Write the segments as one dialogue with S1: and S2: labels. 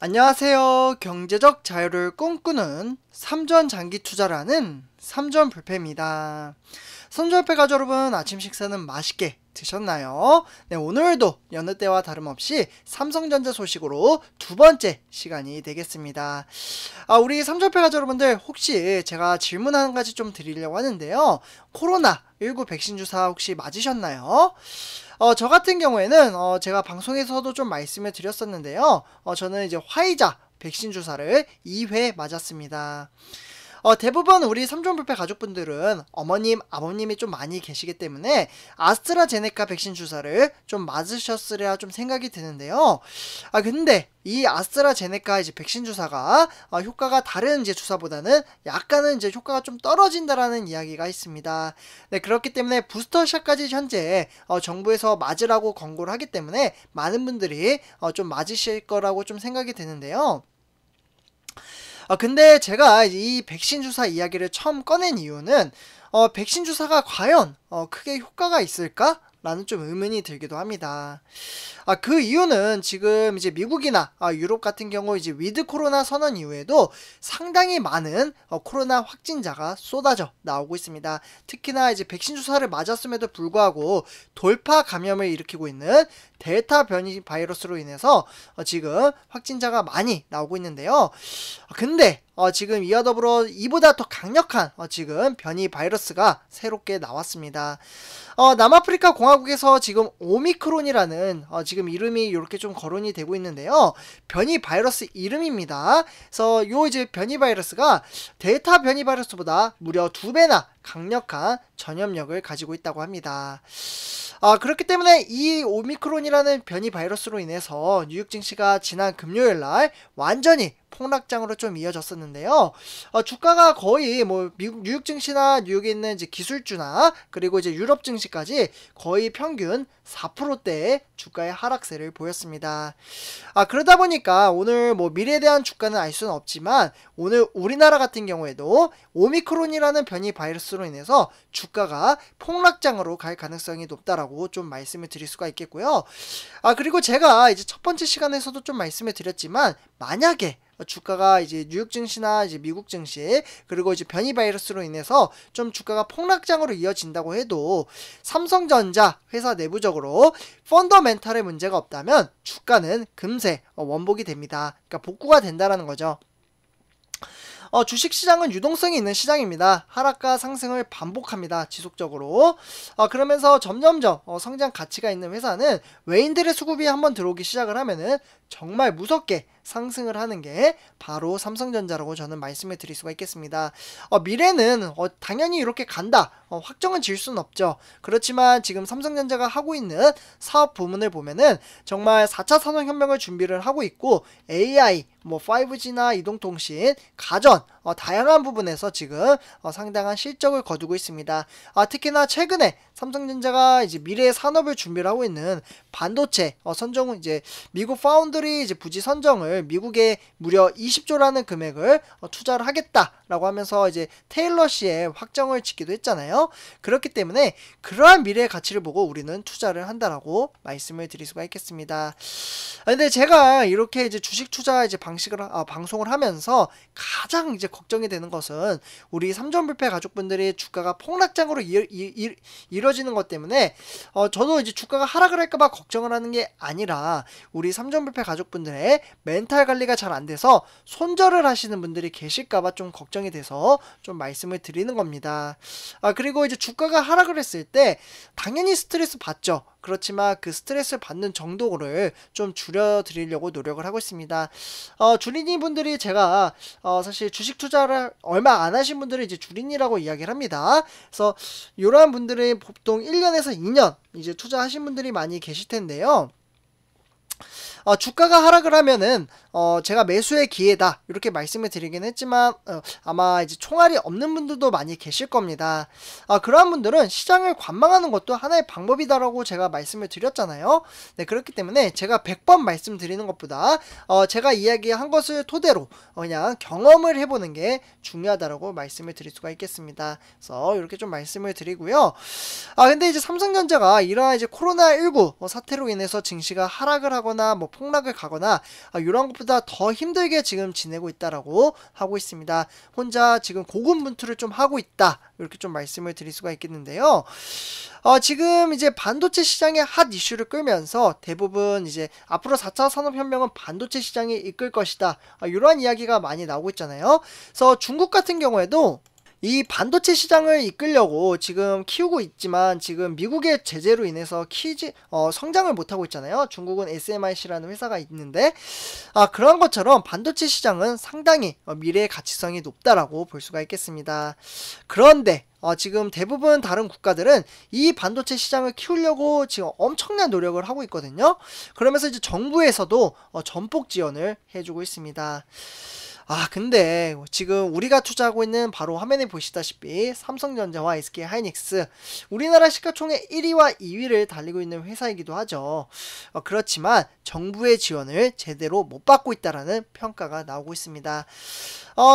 S1: 안녕하세요. 경제적 자유를 꿈꾸는 삼전 장기 투자라는 삼전불패입니다. 삼전불패 가족 여러분, 아침 식사는 맛있게 드셨나요? 네, 오늘도 여느 때와 다름없이 삼성전자 소식으로 두 번째 시간이 되겠습니다. 우리 삼전불패 가족 여러분들, 혹시 제가 질문 한 가지 좀 드리려고 하는데요. 코로나19 백신 주사 혹시 맞으셨나요? 저 같은 경우에는 제가 방송에서도 좀 말씀을 드렸었는데요. 저는 이제 화이자 백신 주사를 2회 맞았습니다. 대부분 우리 삼종불패 가족분들은 어머님, 아버님이 좀 많이 계시기 때문에 아스트라제네카 백신 주사를 좀 맞으셨으리라 좀 생각이 드는데요. 근데 이 아스트라제네카 이제 백신 주사가 효과가 다른 이제 주사보다는 약간은 이제 효과가 좀 떨어진다라는 이야기가 있습니다. 네, 그렇기 때문에 부스터샷까지 현재 정부에서 맞으라고 권고를 하기 때문에 많은 분들이 좀 맞으실 거라고 좀 생각이 되는데요. 근데 제가 이 백신 주사 이야기를 처음 꺼낸 이유는 백신 주사가 과연 크게 효과가 있을까? 라는 좀 의문이 들기도 합니다. 그 이유는 지금 이제 미국이나 유럽 같은 경우 이제 위드 코로나 선언 이후에도 상당히 많은 코로나 확진자가 쏟아져 나오고 있습니다. 특히나 이제 백신 주사를 맞았음에도 불구하고 돌파 감염을 일으키고 있는 델타 변이 바이러스로 인해서 지금 확진자가 많이 나오고 있는데요. 근데 지금 이와 더불어 이보다 더 강력한 지금 변이 바이러스가 새롭게 나왔습니다. 남아프리카 공화국에서 지금 오미크론이라는 지금 이름이 이렇게 좀 거론이 되고 있는데요. 변이 바이러스 이름입니다. 그래서 요 이제 변이 바이러스가 델타 변이 바이러스보다 무려 2배나 강력한 전염력을 가지고 있다고 합니다. 그렇기 때문에 이 오미크론이라는 변이 바이러스로 인해서 뉴욕 증시가 지난 금요일날 완전히 폭락장으로 좀 이어졌었는데요. 주가가 거의 뭐 미국 뉴욕 증시나 뉴욕에 있는 이제 기술주나 그리고 이제 유럽 증시까지 거의 평균 4%대의 주가의 하락세를 보였습니다. 그러다 보니까 오늘 뭐 미래에 대한 주가는 알 수는 없지만 오늘 우리나라 같은 경우에도 오미크론이라는 변이 바이러스로 인해서 주가가 폭락장으로 갈 가능성이 높다라고 좀 말씀을 드릴 수가 있겠고요. 그리고 제가 이제 첫 번째 시간에서도 좀 말씀을 드렸지만 만약에 주가가 이제 뉴욕 증시나 이제 미국 증시 그리고 이제 변이 바이러스로 인해서 좀 주가가 폭락장으로 이어진다고 해도 삼성전자 회사 내부적으로 펀더멘탈의 문제가 없다면 주가는 금세 원복이 됩니다. 그러니까 복구가 된다라는 거죠. 주식시장은 유동성이 있는 시장입니다. 하락과 상승을 반복합니다. 지속적으로. 그러면서 점점점 성장 가치가 있는 회사는 외인들의 수급이 한번 들어오기 시작을 하면은 정말 무섭게 상승을 하는 게 바로 삼성전자라고 저는 말씀을 드릴 수가 있겠습니다. 미래는 당연히 이렇게 간다. 확정은 지을 수는 없죠. 그렇지만 지금 삼성전자가 하고 있는 사업 부문을 보면은 정말 4차 산업혁명을 준비를 하고 있고 AI, 뭐 5G나 이동통신, 가전 다양한 부분에서 지금 상당한 실적을 거두고 있습니다. 특히나 최근에 삼성전자가 이제 미래의 산업을 준비를 하고 있는 반도체 선정은 이제 미국 파운드리 이제 부지 선정을 미국에 무려 20조라는 금액을 투자를 하겠다라고 하면서 이제 테일러시에 확정을 짓기도 했잖아요. 그렇기 때문에 그러한 미래의 가치를 보고 우리는 투자를 한다라고 말씀을 드릴 수가 있겠습니다. 근데 제가 이렇게 이제 주식 투자 이제 방송을 하면서 가장 이제 걱정이 되는 것은 우리 삼전불패 가족분들이 주가가 폭락장으로 이뤄지는 것 때문에 저도 이제 주가가 하락을 할까봐 걱정을 하는 게 아니라 우리 삼전불패 가족분들의 멘탈 관리가 잘 안 돼서 손절을 하시는 분들이 계실까봐 좀 걱정이 돼서 좀 말씀을 드리는 겁니다. 그리고 이제 주가가 하락을 했을 때 당연히 스트레스 받죠. 그렇지만 그 스트레스 받는 정도를 좀 줄여드리려고 노력을 하고 있습니다. 주린이 분들이 제가 사실 주식 투자를 얼마 안 하신 분들을 이제 주린이라고 이야기를 합니다. 그래서 이러한 분들은 보통 1년에서 2년 이제 투자하신 분들이 많이 계실 텐데요. 주가가 하락을 하면은 제가 매수의 기회다 이렇게 말씀을 드리긴 했지만 아마 이제 총알이 없는 분들도 많이 계실 겁니다. 그러한 분들은 시장을 관망하는 것도 하나의 방법이다라고 제가 말씀을 드렸잖아요. 네, 그렇기 때문에 제가 100번 말씀드리는 것보다 제가 이야기한 것을 토대로 그냥 경험을 해보는 게 중요하다라고 말씀을 드릴 수가 있겠습니다. 그래서 이렇게 좀 말씀을 드리고요. 근데 이제 삼성전자가 이러한 이제 코로나19 사태로 인해서 증시가 하락을 하거나 하거나 뭐 폭락을 가거나 이런 것보다 더 힘들게 지금 지내고 있다라고 하고 있습니다. 혼자 지금 고군분투를 좀 하고 있다, 이렇게 좀 말씀을 드릴 수가 있겠는데요. 지금 이제 반도체 시장의 핫 이슈를 끌면서 대부분 이제 앞으로 4차 산업혁명은 반도체 시장이 이끌 것이다, 이러한 이야기가 많이 나오고 있잖아요. 그래서 중국 같은 경우에도 이 반도체 시장을 이끌려고 지금 키우고 있지만 지금 미국의 제재로 인해서 성장을 못하고 있잖아요. 중국은 SMIC라는 회사가 있는데 그런 것처럼 반도체 시장은 상당히 미래의 가치성이 높다라고 볼 수가 있겠습니다. 그런데 지금 대부분 다른 국가들은 이 반도체 시장을 키우려고 지금 엄청난 노력을 하고 있거든요. 그러면서 이제 정부에서도 전폭 지원을 해주고 있습니다. 근데 지금 우리가 투자하고 있는 바로 화면에 보시다시피 삼성전자와 SK하이닉스, 우리나라 시가총액 1위와 2위를 달리고 있는 회사이기도 하죠. 그렇지만 정부의 지원을 제대로 못 받고 있다라는 평가가 나오고 있습니다.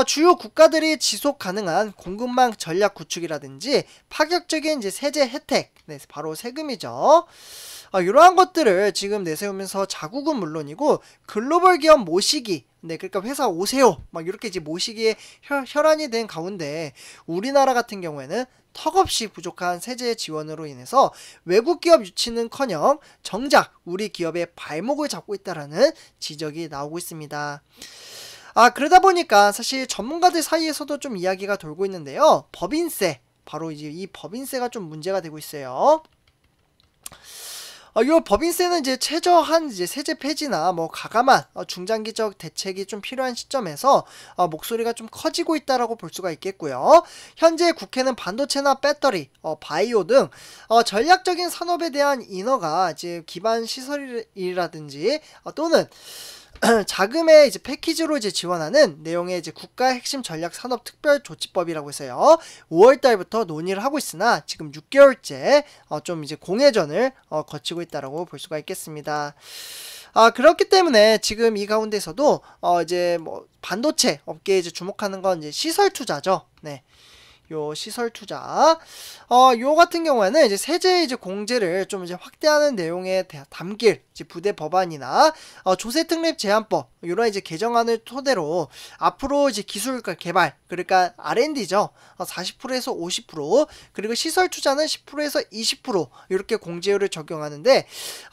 S1: 주요 국가들이 지속 가능한 공급망 전략 구축이라든지 파격적인 이제 세제 혜택, 네, 바로 세금이죠. 이러한 것들을 지금 내세우면서 자국은 물론이고 글로벌 기업 모시기, 네, 그러니까 회사 오세요 막 이렇게 이제 모시기에 혈안이 된 가운데 우리나라 같은 경우에는 턱없이 부족한 세제 지원으로 인해서 외국 기업 유치는커녕 정작 우리 기업의 발목을 잡고 있다라는 지적이 나오고 있습니다. 그러다 보니까 사실 전문가들 사이에서도 좀 이야기가 돌고 있는데요. 법인세, 바로 이제 이 법인세가 좀 문제가 되고 있어요. 이 법인세는 이제 최저한 이제 세제 폐지나 뭐 가감한 중장기적 대책이 좀 필요한 시점에서 목소리가 좀 커지고 있다라고 볼 수가 있겠고요. 현재 국회는 반도체나 배터리, 바이오 등 전략적인 산업에 대한 인허가, 이제 기반 시설이라든지 또는 자금의 이제 패키지로 이제 지원하는 내용의 이제 국가 핵심 전략 산업 특별 조치법이라고 해서요. 5월 달부터 논의를 하고 있으나 지금 6개월째 좀 이제 공회전을 거치고 있다라고 볼 수가 있겠습니다. 그렇기 때문에 지금 이 가운데서도 이제 뭐 반도체 업계에 이제 주목하는 건 이제 시설 투자죠. 네. 요 시설 투자, 요 같은 경우에는 이제 세제 이제 공제를 좀 이제 확대하는 내용에 담길 이제 부대 법안이나 조세 특례 제한법, 이런 이제 개정안을 토대로 앞으로 이제 기술 개발, 그러니까 R&D죠. 40%에서 50%, 그리고 시설 투자는 10%에서 20% 이렇게 공제율을 적용하는데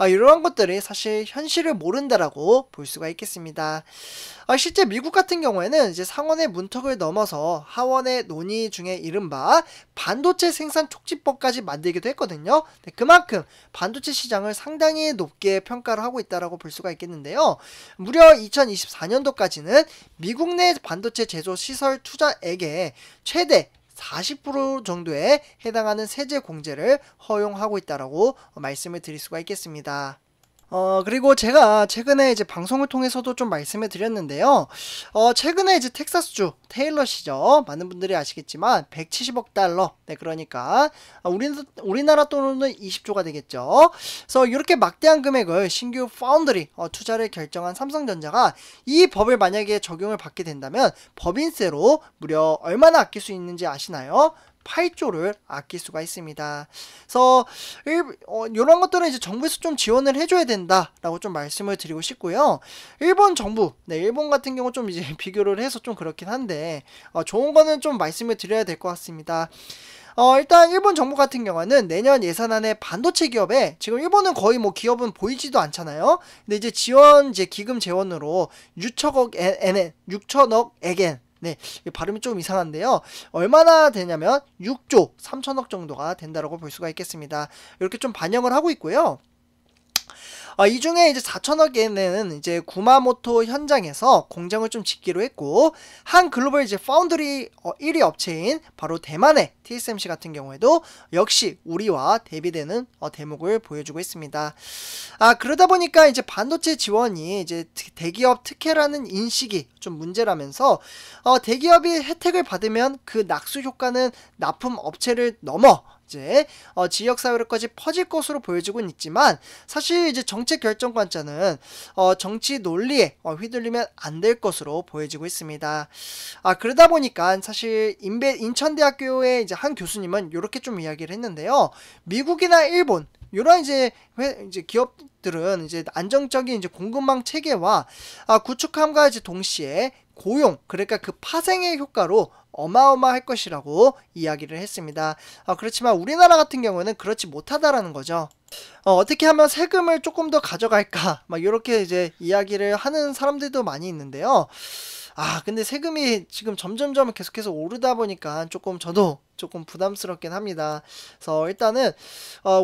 S1: 이러한 것들이 사실 현실을 모른다라고 볼 수가 있겠습니다. 실제 미국 같은 경우에는 이제 상원의 문턱을 넘어서 하원의 논의 중에 이른바 반도체 생산 촉진법까지 만들기도 했거든요. 그만큼 반도체 시장을 상당히 높게 평가를 하고 있다라고 볼 수가 있겠는데요. 무려 2024년도까지는 미국 내 반도체 제조 시설 투자액의 최대 40% 정도에 해당하는 세제 공제를 허용하고 있다라고 말씀을 드릴 수가 있겠습니다. 그리고 제가 최근에 이제 방송을 통해서도 좀 말씀을 드렸는데요. 최근에 이제 텍사스주 테일러시죠. 많은 분들이 아시겠지만 170억 달러. 네, 그러니까 우리나라 돈으로는 20조가 되겠죠. 그래서 이렇게 막대한 금액을 신규 파운드리 투자를 결정한 삼성전자가 이 법을 만약에 적용을 받게 된다면 법인세로 무려 얼마나 아낄 수 있는지 아시나요? 8조를 아낄 수가 있습니다. 그래서 이런 것들은 이제 정부에서 좀 지원을 해줘야 된다라고 좀 말씀을 드리고 싶고요. 일본 정부, 네, 일본 같은 경우 좀 이제 비교를 해서 좀 그렇긴 한데 좋은 거는 좀 말씀을 드려야 될 것 같습니다. 일단 일본 정부 같은 경우는 내년 예산안에 반도체 기업에, 지금 일본은 거의 뭐 기업은 보이지도 않잖아요. 근데 이제 이제 기금 재원으로 6천억 엔엔, 네, 발음이 좀 이상한데요. 얼마나 되냐면 6조 3천억 정도가 된다라고 볼 수가 있겠습니다. 이렇게 좀 반영을 하고 있고요. 이 중에 이제 4천억엔은 이제 구마모토 현장에서 공장을 좀 짓기로 했고, 한 글로벌 이제 파운드리 1위 업체인 바로 대만의 TSMC 같은 경우에도 역시 우리와 대비되는 대목을 보여주고 있습니다. 그러다 보니까 이제 반도체 지원이 이제 대기업 특혜라는 인식이 좀 문제라면서 대기업이 혜택을 받으면 그 낙수 효과는 납품 업체를 넘어 이제 지역사회로까지 퍼질 것으로 보여지고는 있지만, 사실 이제 정책 결정관자는 정치 논리에 휘둘리면 안 될 것으로 보여지고 있습니다. 그러다 보니까 사실 인천대학교의 이제 한 교수님은 이렇게 좀 이야기를 했는데요. 미국이나 일본, 요런 이제 기업들은 이제 안정적인 이제 공급망 체계와 구축함과 이제 동시에 고용, 그러니까 그 파생의 효과로 어마어마할 것이라고 이야기를 했습니다. 그렇지만 우리나라 같은 경우는 그렇지 못하다라는 거죠. 어떻게 하면 세금을 조금 더 가져갈까? 막 이렇게 이제 이야기를 하는 사람들도 많이 있는데요. 근데 세금이 지금 점점점 계속해서 오르다 보니까 조금 저도 조금 부담스럽긴 합니다. 그래서 일단은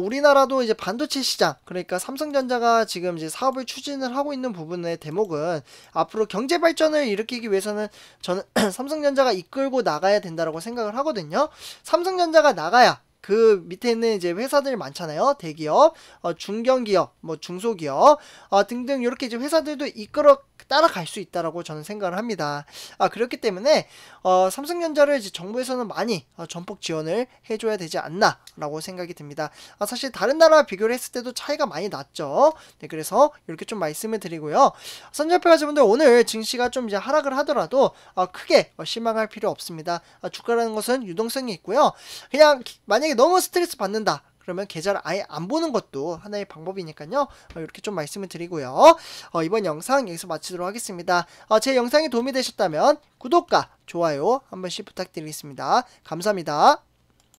S1: 우리나라도 이제 반도체 시장, 그러니까 삼성전자가 지금 이제 사업을 추진을 하고 있는 부분의 대목은 앞으로 경제 발전을 일으키기 위해서는 저는 삼성전자가 이끌고 나가야 된다라고 생각을 하거든요. 삼성전자가 나가야 그 밑에 있는 이제 회사들 많잖아요. 대기업, 중견기업, 뭐 중소기업 등등 이렇게 이제 회사들도 이끌어 따라갈 수 있다라고 저는 생각을 합니다. 그렇기 때문에 삼성전자를 이제 정부에서는 많이 전폭 지원을 해줘야 되지 않나라고 생각이 듭니다. 사실 다른 나라와 비교를 했을 때도 차이가 많이 났죠. 네, 그래서 이렇게 좀 말씀을 드리고요. 선전표 가지분들 오늘 증시가 좀 이제 하락을 하더라도 크게 실망할 필요 없습니다. 주가라는 것은 유동성이 있고요. 그냥 만약에 너무 스트레스 받는다, 그러면 계좌를 아예 안 보는 것도 하나의 방법이니까요. 이렇게 좀 말씀을 드리고요. 이번 영상 여기서 마치도록 하겠습니다. 제 영상이 도움이 되셨다면 구독과 좋아요 한 번씩 부탁드리겠습니다. 감사합니다.